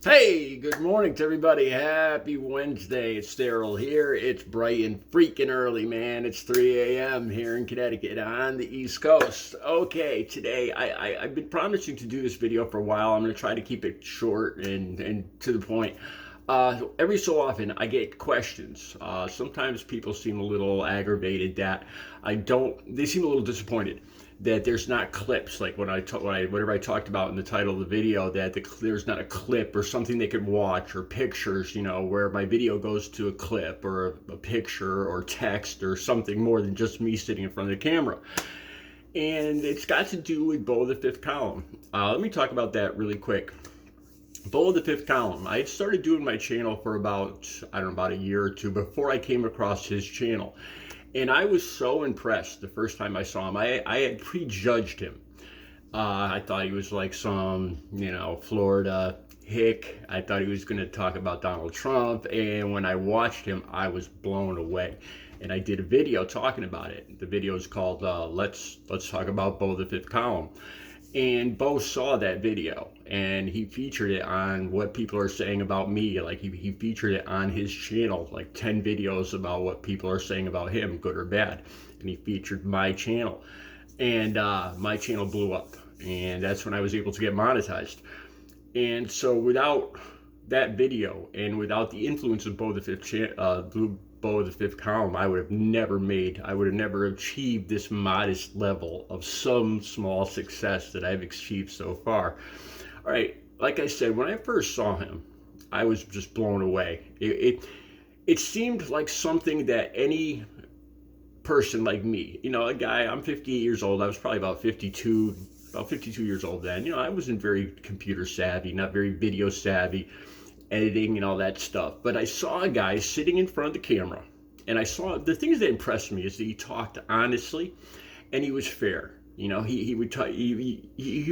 Hey, good morning to everybody. Happy Wednesday. It's Daryl here. It's bright and freaking early, man. It's 3 a.m. here in Connecticut on the East Coast. Okay, today I've been promising to do this video for a while. I'm going to try to keep it short and to the point. Every so often I get questions. Sometimes people seem a little aggravated that they seem a little disappointed that there's not clips like whatever I talked about in the title of the video, that there's not a clip or something they could watch, or pictures, where my video goes to a clip or a picture or text or something more than just me sitting in front of the camera. And it's got to do with Beau the Fifth Column. Let me talk about that really quick. Beau the Fifth Column. I had started doing my channel for about a year or two before I came across his channel. And I was so impressed the first time I saw him. I had prejudged him. I thought he was like some, Florida hick. I thought he was going to talk about Donald Trump. And when I watched him, I was blown away. And I did a video talking about it. The video is called Let's Talk About Beau the Fifth Column. And Beau saw that video and he featured it on what people are saying about me. Like he featured it on his channel, like 10 videos about what people are saying about him, good or bad. And he featured my channel, and my channel blew up. And that's when I was able to get monetized. And so without that video and without the influence of Beau the Fifth Column, I would have never achieved this modest level of some small success that I've achieved so far. All right, like I said, when I first saw him, I was just blown away. It seemed like something that any person like me, a guy, I'm 58 years old, I was probably about 52 years old then. I wasn't very computer savvy, not very video savvy, editing and all that stuff. But I saw a guy sitting in front of the camera, and I saw the things that impressed me is that he talked honestly and he was fair. He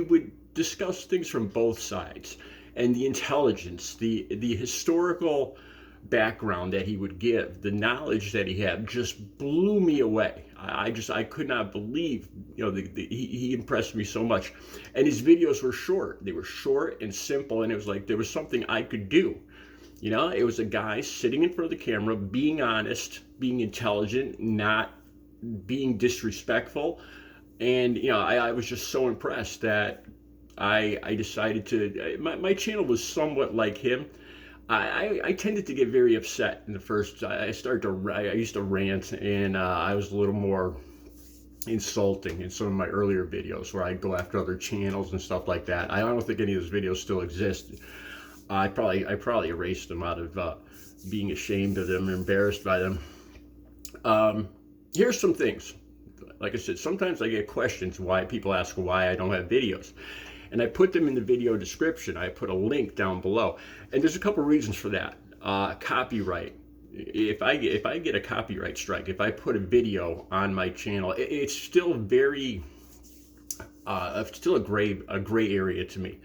would discuss things from both sides, and the intelligence, the historical background that he would give, the knowledge that he had just blew me away. I could not believe, he impressed me so much. And his videos were short. They were short and simple, and it was like there was something I could do. It was a guy sitting in front of the camera, being honest, being intelligent, not being disrespectful. And, I was just so impressed that I decided to, my channel was somewhat like him. I tended to get very upset in the first. I used to rant, and I was a little more insulting in some of my earlier videos where I'd go after other channels and stuff like that. I don't think any of those videos still exist. I probably erased them out of being ashamed of them or embarrassed by them. Here's some things. Like I said, sometimes I get questions why people ask why I don't have videos. And I put them in the video description. I put a link down below. And there's a couple reasons for that. Copyright. If I get a copyright strike, if I put a video on my channel, it's still still a gray area to me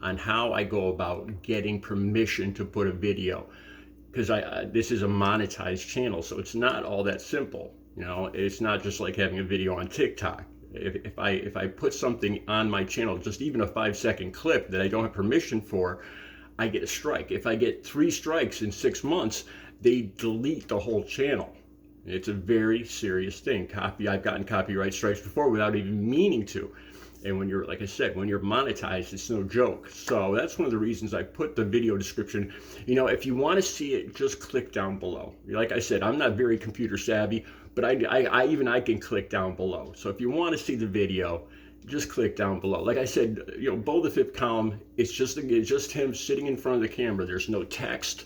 on how I go about getting permission to put a video. Because this is a monetized channel, so it's not all that simple. It's not just like having a video on TikTok. If I put something on my channel, just even a 5-second clip that I don't have permission for, I get a strike. If I get 3 strikes in 6 months, they delete the whole channel. It's a very serious thing. I've gotten copyright strikes before without even meaning to. And when you're, like I said, when you're monetized, it's no joke. So that's one of the reasons I put the video description. If you want to see it, just click down below. Like I said, I'm not very computer savvy, but I can click down below. So if you want to see the video, just click down below. Like I said, Beau the Fifth Column, it's just him sitting in front of the camera. There's no text.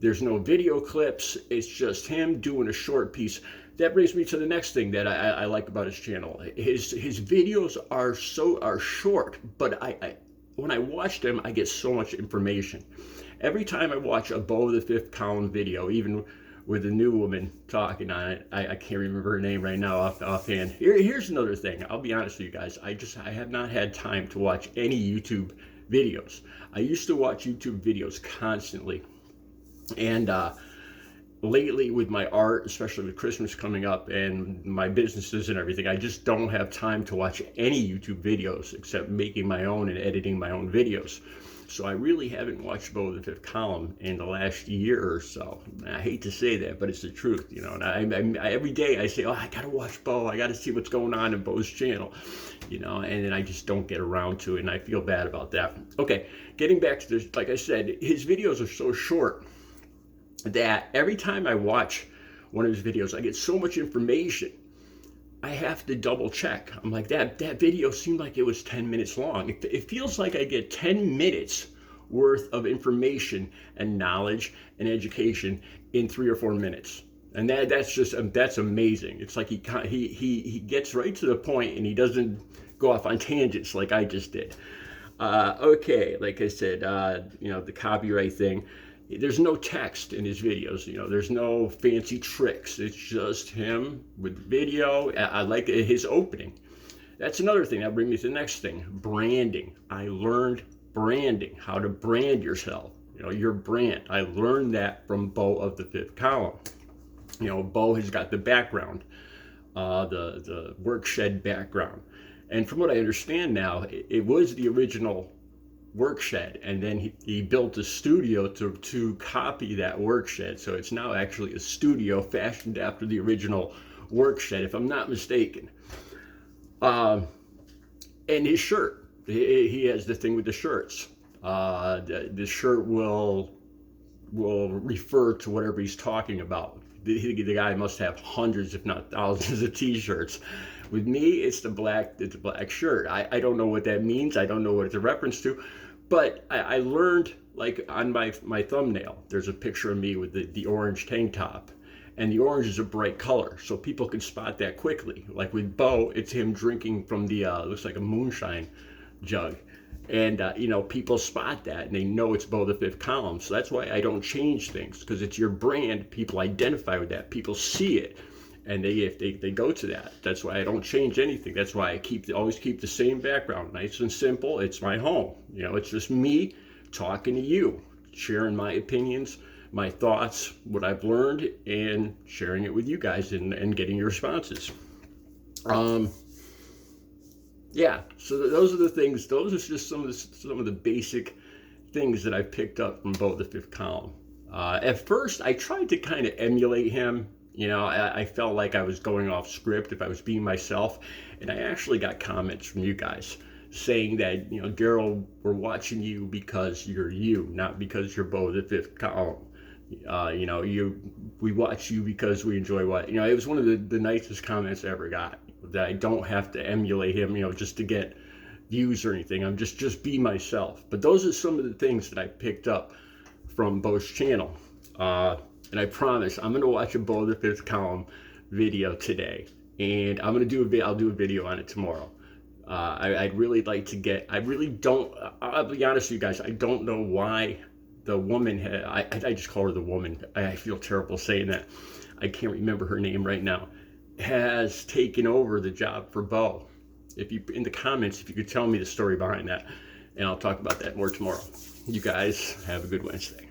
There's no video clips. It's just him doing a short piece. That brings me to the next thing that I like about his channel. His videos are short, but when I watch them, I get so much information. Every time I watch a Beau the Fifth Column video, even with a new woman talking on it, I can't remember her name right now offhand. Here's another thing. I'll be honest with you guys. I have not had time to watch any YouTube videos. I used to watch YouTube videos constantly, and lately with my art, especially with Christmas coming up and my businesses and everything, I just don't have time to watch any YouTube videos except making my own and editing my own videos. So I really haven't watched Beau the Fifth Column in the last year or so. I hate to say that, but it's the truth, you know. And every day I say, oh, I gotta watch Beau. I gotta see what's going on in Beau's channel, you know. And then I just don't get around to it, and I feel bad about that. Okay, getting back to this, like I said, his videos are so short that every time I watch one of his videos, I get so much information. I have to double check. I'm like, that video seemed like it was 10 minutes long. It feels like I get 10 minutes worth of information and knowledge and education in 3 or 4 minutes. And that's amazing. It's like he gets right to the point and he doesn't go off on tangents like I just did. Okay, like I said, you know, the copyright thing. There's no text in his videos, you know, there's no fancy tricks. It's just him with video. I like his opening. That's another thing. That brings me to the next thing, branding. I learned branding, how to brand yourself, you know, your brand. I learned that from Beau of the Fifth Column. You know, Beau has got the background, the work shed background. And from what I understand now, it was the original work shed, and then he built a studio to copy that work shed. So it's now actually a studio fashioned after the original work shed, if I'm not mistaken. And his shirt, he has the thing with the shirts. The shirt will refer to whatever he's talking about. The guy must have hundreds, if not thousands, of t-shirts. With me, it's the black shirt. I don't know what that means. I don't know what it's a reference to. But I learned, like on my thumbnail, there's a picture of me with the orange tank top. And the orange is a bright color, so people can spot that quickly. Like with Beau, it's him drinking from the, looks like a moonshine jug. And, you know, people spot that and they know it's Beau the Fifth Column. So that's why I don't change things, because it's your brand. People identify with that. People see it. And if they go to that. That's why I don't change anything. That's why I always keep the same background, nice and simple. It's my home. You know, it's just me talking to you, sharing my opinions, my thoughts, what I've learned, and sharing it with you guys and getting your responses. Yeah, so those are the things. Those are just some of the basic things that I picked up from Beau the Fifth Column. At first, I tried to kind of emulate him. You know, I felt like I was going off script if I was being myself. And I actually got comments from you guys saying that, you know, Daryl, we're watching you because you're you, not because you're Beau the Fifth Column. You know, we watch you because we enjoy what, you know, it was one of the nicest comments I ever got, that I don't have to emulate him, you know, just to get views or anything. I'm just be myself. But those are some of the things that I picked up from Beau's channel. And I promise I'm gonna watch a Beau the Fifth Column video today, and I'm gonna I'll do a video on it tomorrow. I'd really like to get. I really don't. I'll be honest with you guys. I don't know why the woman had. I just call her the woman. I feel terrible saying that. I can't remember her name right now. Has taken over the job for Beau. If you in the comments, if you could tell me the story behind that, and I'll talk about that more tomorrow. You guys have a good Wednesday.